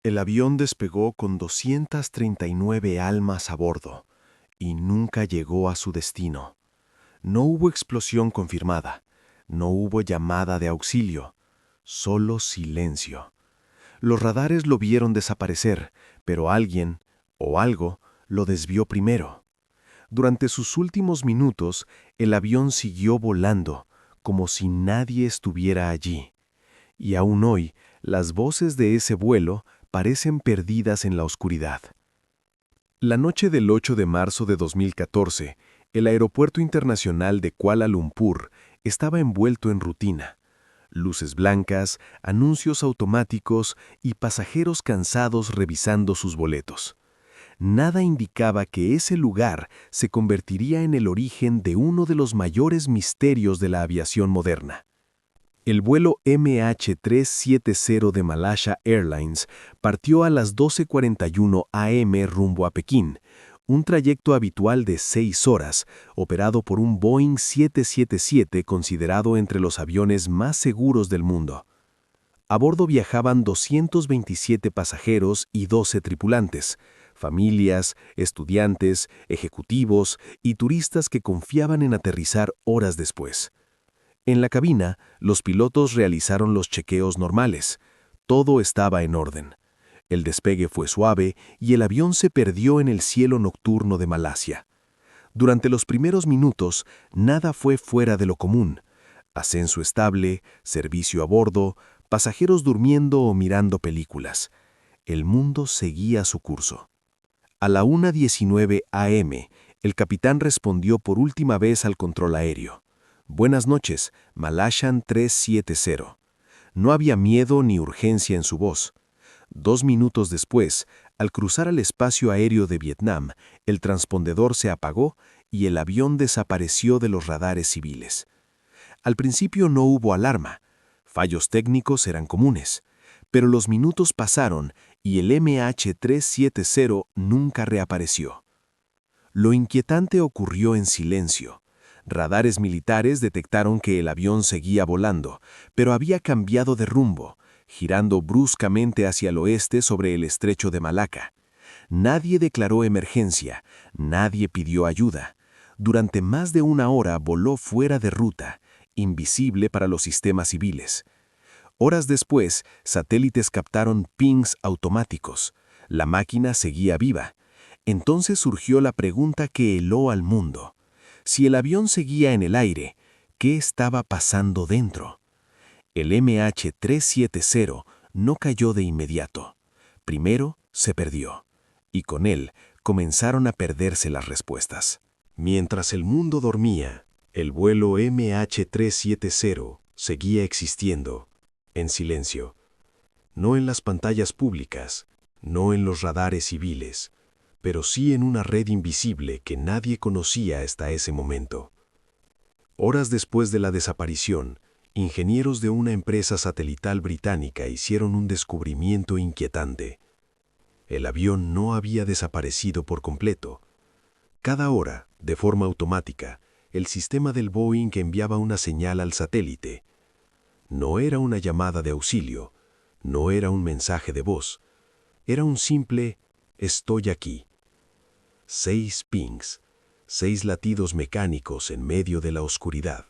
El avión despegó con 239 almas a bordo y nunca llegó a su destino. No hubo explosión confirmada, no hubo llamada de auxilio, solo silencio. Los radares lo vieron desaparecer, pero alguien o algo lo desvió primero. Durante sus últimos minutos, el avión siguió volando, como si nadie estuviera allí. Y aún hoy, las voces de ese vuelo parecen perdidas en la oscuridad. La noche del 8 de marzo de 2014, el Aeropuerto Internacional de Kuala Lumpur estaba envuelto en rutina. Luces blancas, anuncios automáticos y pasajeros cansados revisando sus boletos. Nada indicaba que ese lugar se convertiría en el origen de uno de los mayores misterios de la aviación moderna. El vuelo MH370 de Malaysia Airlines partió a las 12:41 am rumbo a Pekín, un trayecto habitual de 6 horas, operado por un Boeing 777 considerado entre los aviones más seguros del mundo. A bordo viajaban 227 pasajeros y 12 tripulantes, familias, estudiantes, ejecutivos y turistas que confiaban en aterrizar horas después. En la cabina, los pilotos realizaron los chequeos normales. Todo estaba en orden. El despegue fue suave y el avión se perdió en el cielo nocturno de Malasia. Durante los primeros minutos, nada fue fuera de lo común. Ascenso estable, servicio a bordo, pasajeros durmiendo o mirando películas. El mundo seguía su curso. A la 1:19 am, el capitán respondió por última vez al control aéreo. Buenas noches, Malaysian 370. No había miedo ni urgencia en su voz. 2 minutos después, al cruzar el espacio aéreo de Vietnam, el transpondedor se apagó y el avión desapareció de los radares civiles. Al principio no hubo alarma. Fallos técnicos eran comunes. Pero los minutos pasaron y el MH370 nunca reapareció. Lo inquietante ocurrió en silencio. Radares militares detectaron que el avión seguía volando, pero había cambiado de rumbo, girando bruscamente hacia el oeste sobre el estrecho de Malaca. Nadie declaró emergencia, nadie pidió ayuda. Durante más de 1 hora voló fuera de ruta, invisible para los sistemas civiles. Horas después, satélites captaron pings automáticos. La máquina seguía viva. Entonces surgió la pregunta que heló al mundo. Si el avión seguía en el aire, ¿qué estaba pasando dentro? El MH370 no cayó de inmediato. Primero se perdió, y con él comenzaron a perderse las respuestas. Mientras el mundo dormía, el vuelo MH370 seguía existiendo, en silencio. No en las pantallas públicas, no en los radares civiles, pero sí en una red invisible que nadie conocía hasta ese momento. Horas después de la desaparición, ingenieros de una empresa satelital británica hicieron un descubrimiento inquietante. El avión no había desaparecido por completo. Cada hora, de forma automática, el sistema del Boeing enviaba una señal al satélite. No era una llamada de auxilio, no era un mensaje de voz, era un simple «estoy aquí». 6 pings, 6 latidos mecánicos en medio de la oscuridad.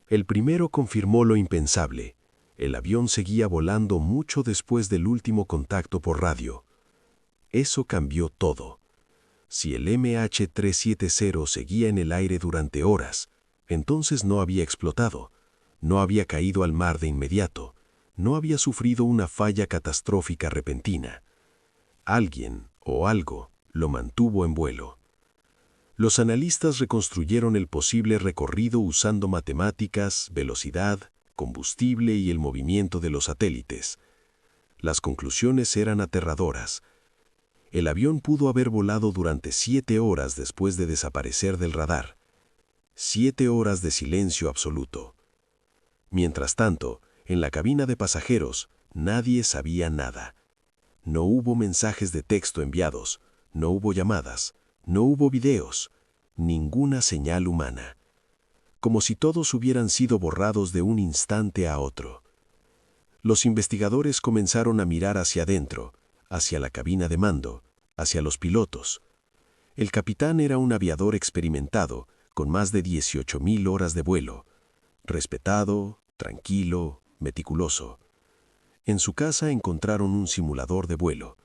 El primero confirmó lo impensable. El avión seguía volando mucho después del último contacto por radio. Eso cambió todo. Si el MH370 seguía en el aire durante horas, entonces no había explotado, no había caído al mar de inmediato, no había sufrido una falla catastrófica repentina. Alguien o algo lo mantuvo en vuelo. Los analistas reconstruyeron el posible recorrido usando matemáticas, velocidad, combustible y el movimiento de los satélites. Las conclusiones eran aterradoras. El avión pudo haber volado durante 7 horas después de desaparecer del radar. 7 horas de silencio absoluto. Mientras tanto, en la cabina de pasajeros, nadie sabía nada. No hubo mensajes de texto enviados, no hubo llamadas, no hubo videos, ninguna señal humana. Como si todos hubieran sido borrados de un instante a otro. Los investigadores comenzaron a mirar hacia adentro, hacia la cabina de mando, hacia los pilotos. El capitán era un aviador experimentado, con más de 18.000 horas de vuelo. Respetado, tranquilo, meticuloso. En su casa encontraron un simulador de vuelo.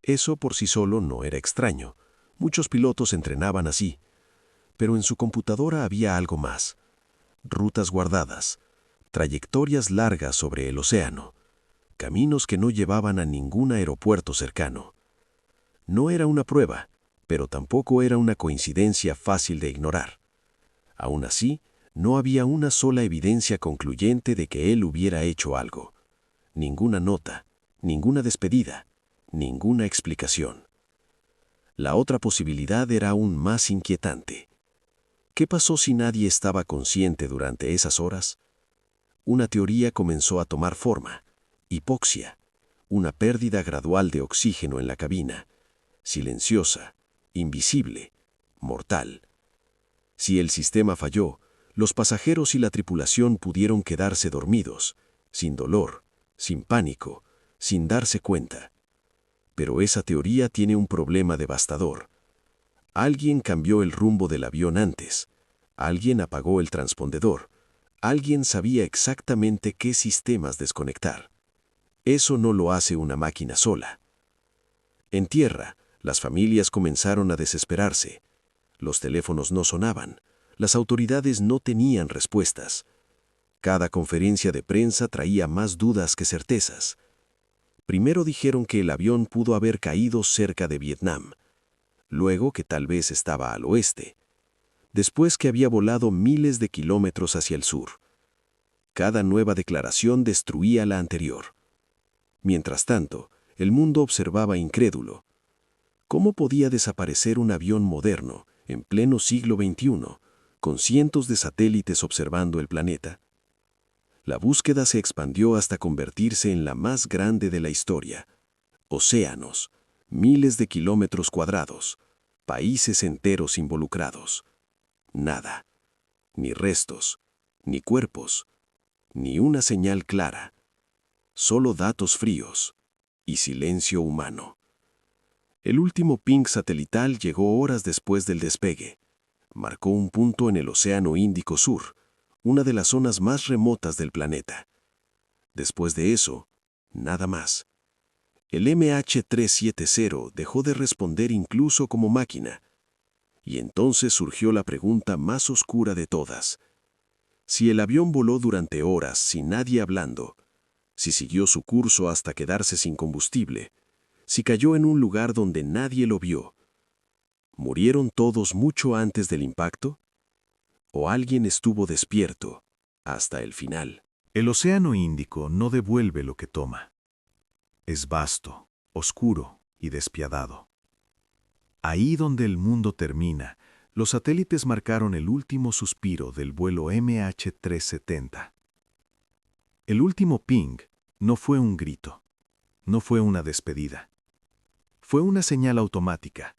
Eso por sí solo no era extraño. Muchos pilotos entrenaban así. Pero en su computadora había algo más. Rutas guardadas, trayectorias largas sobre el océano, caminos que no llevaban a ningún aeropuerto cercano. No era una prueba, pero tampoco era una coincidencia fácil de ignorar. Aún así, no había una sola evidencia concluyente de que él hubiera hecho algo. Ninguna nota, ninguna despedida, ninguna explicación. La otra posibilidad era aún más inquietante. ¿Qué pasó si nadie estaba consciente durante esas horas? Una teoría comenzó a tomar forma. Hipoxia, una pérdida gradual de oxígeno en la cabina, silenciosa, invisible, mortal. Si el sistema falló, los pasajeros y la tripulación pudieron quedarse dormidos, sin dolor, sin pánico, sin darse cuenta. Pero esa teoría tiene un problema devastador. Alguien cambió el rumbo del avión antes. Alguien apagó el transpondedor. Alguien sabía exactamente qué sistemas desconectar. Eso no lo hace una máquina sola. En tierra, las familias comenzaron a desesperarse. Los teléfonos no sonaban. Las autoridades no tenían respuestas. Cada conferencia de prensa traía más dudas que certezas. Primero dijeron que el avión pudo haber caído cerca de Vietnam. Luego que tal vez estaba al oeste. Después que había volado miles de kilómetros hacia el sur. Cada nueva declaración destruía la anterior. Mientras tanto, el mundo observaba incrédulo. ¿Cómo podía desaparecer un avión moderno, en pleno siglo XXI, con cientos de satélites observando el planeta? La búsqueda se expandió hasta convertirse en la más grande de la historia. Océanos, miles de kilómetros cuadrados, países enteros involucrados. Nada. Ni restos, ni cuerpos, ni una señal clara. Solo datos fríos y silencio humano. El último ping satelital llegó horas después del despegue. Marcó un punto en el Océano Índico Sur, una de las zonas más remotas del planeta. Después de eso, nada más. El MH370 dejó de responder incluso como máquina. Y entonces surgió la pregunta más oscura de todas. Si el avión voló durante horas sin nadie hablando, si siguió su curso hasta quedarse sin combustible, si cayó en un lugar donde nadie lo vio, ¿murieron todos mucho antes del impacto? ¿O alguien estuvo despierto hasta el final? El Océano Índico no devuelve lo que toma. Es vasto, oscuro y despiadado. Ahí donde el mundo termina, los satélites marcaron el último suspiro del vuelo MH370. El último ping no fue un grito, no fue una despedida. Fue una señal automática,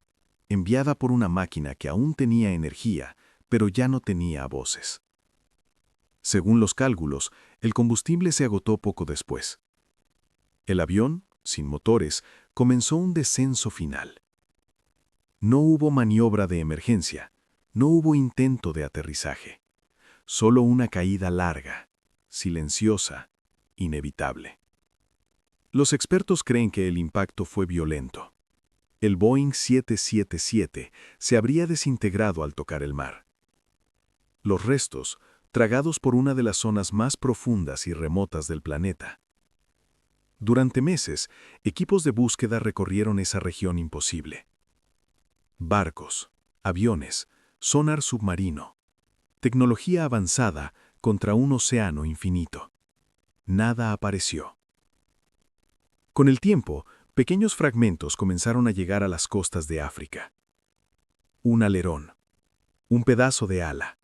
enviada por una máquina que aún tenía energía, pero ya no tenía voces. Según los cálculos, el combustible se agotó poco después. El avión, sin motores, comenzó un descenso final. No hubo maniobra de emergencia, no hubo intento de aterrizaje. Solo una caída larga, silenciosa, inevitable. Los expertos creen que el impacto fue violento. El Boeing 777 se habría desintegrado al tocar el mar. Los restos, tragados por una de las zonas más profundas y remotas del planeta. Durante meses, equipos de búsqueda recorrieron esa región imposible. Barcos, aviones, sonar submarino, tecnología avanzada contra un océano infinito. Nada apareció. Con el tiempo, pequeños fragmentos comenzaron a llegar a las costas de África. Un alerón, un pedazo de ala,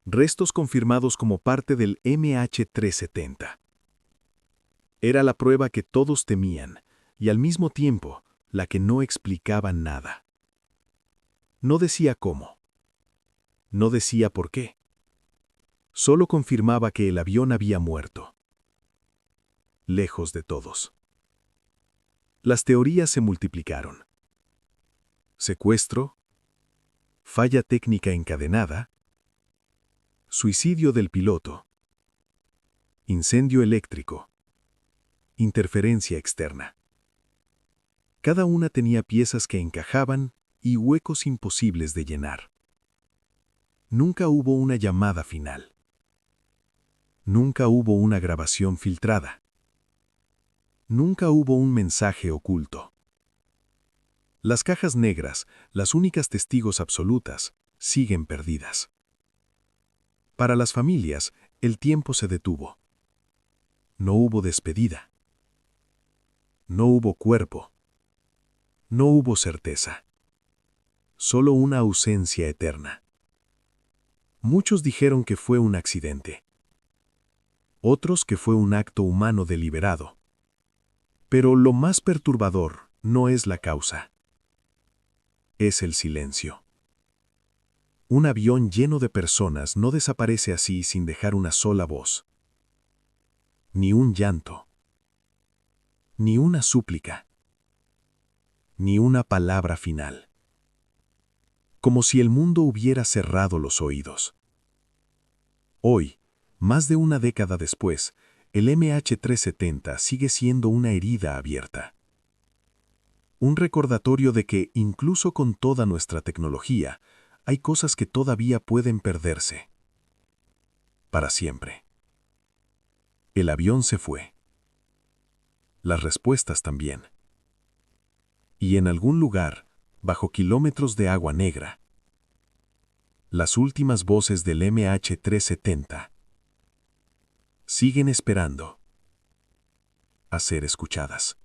restos confirmados como parte del MH370. Era la prueba que todos temían y al mismo tiempo la que no explicaba nada. No decía cómo. No decía por qué. Solo confirmaba que el avión había muerto. lejos de todos. Las teorías se multiplicaron. Secuestro, falla técnica encadenada, suicidio del piloto, incendio eléctrico, interferencia externa. Cada una tenía piezas que encajaban y huecos imposibles de llenar. Nunca hubo una llamada final. Nunca hubo una grabación filtrada. Nunca hubo un mensaje oculto. Las cajas negras, las únicas testigos absolutas, siguen perdidas. Para las familias, el tiempo se detuvo. No hubo despedida. No hubo cuerpo. No hubo certeza. Solo una ausencia eterna. Muchos dijeron que fue un accidente. Otros que fue un acto humano deliberado. Pero lo más perturbador no es la causa. Es el silencio. Un avión lleno de personas no desaparece así sin dejar una sola voz. Ni un llanto. Ni una súplica. Ni una palabra final. Como si el mundo hubiera cerrado los oídos. Hoy, más de una década después, el MH370 sigue siendo una herida abierta. Un recordatorio de que, incluso con toda nuestra tecnología, hay cosas que todavía pueden perderse. Para siempre. El avión se fue. Las respuestas también. Y en algún lugar, bajo kilómetros de agua negra, las últimas voces del MH370 siguen esperando a ser escuchadas.